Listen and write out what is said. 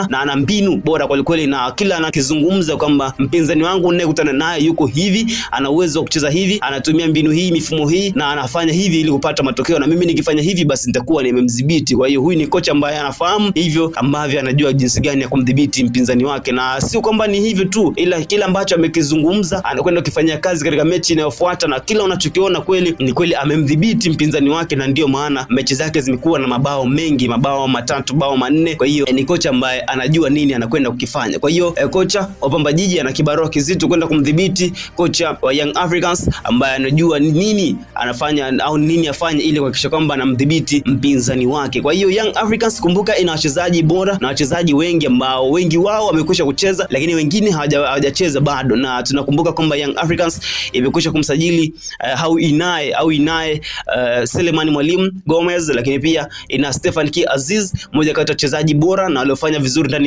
na ana mbinu bora kwa kweli, na kila anakizungumza kwamba mpinzani wangu ninayekutana naye yuko hivi, ana uwezo wa kucheza hivi, anatumia mbinu hii, mifumo hii, na anafanya hivi ili kupata matokeo, na mimi nikifanya hivi basi nitakuwa nimemdhibiti. Kwa hiyo huyu ni kocha ambaye anafahamu hivyo ambavyo anajua jinsi gani ya kumdhibiti mpinzani wake, na sio kwamba ni hivyo tu, ila kila ambacho amekizungumza anakwenda kufanyia kazi katika mechi inayofuata, na kila unachokiona kweli ni kweli amemdhibiti mpinzani wake, na ndio maana mechi zake zimekuwa na mabao mengi, mabao 3, bao 4. Kwa hiyo ni kocha ambaye anajua nini anakwenda kukifanya. Kwa hiyo kocha wa Pamba Jiji ana kibarua kizito kwenda kumdhibiti kocha wa Young Africans ambaye anajua nini anafanya au nini afanye ili kuhakikisha kwamba anamdhibiti mpinzani wake. Kwa hiyo Young Africans, kumbuka, ina wachezaji bora na wachezaji wengi ambao wengi wao wamekwisha kucheza, lakini wengine hawajacheza bado, na tunakumbuka kwamba Young Africans imekwisha kumsajili au inaye Selemani Mwalimu Gomez, lakini pia ina Stefan Ki Aziz, mmoja kati ya wachezaji bora na waliofanya vizuri ndani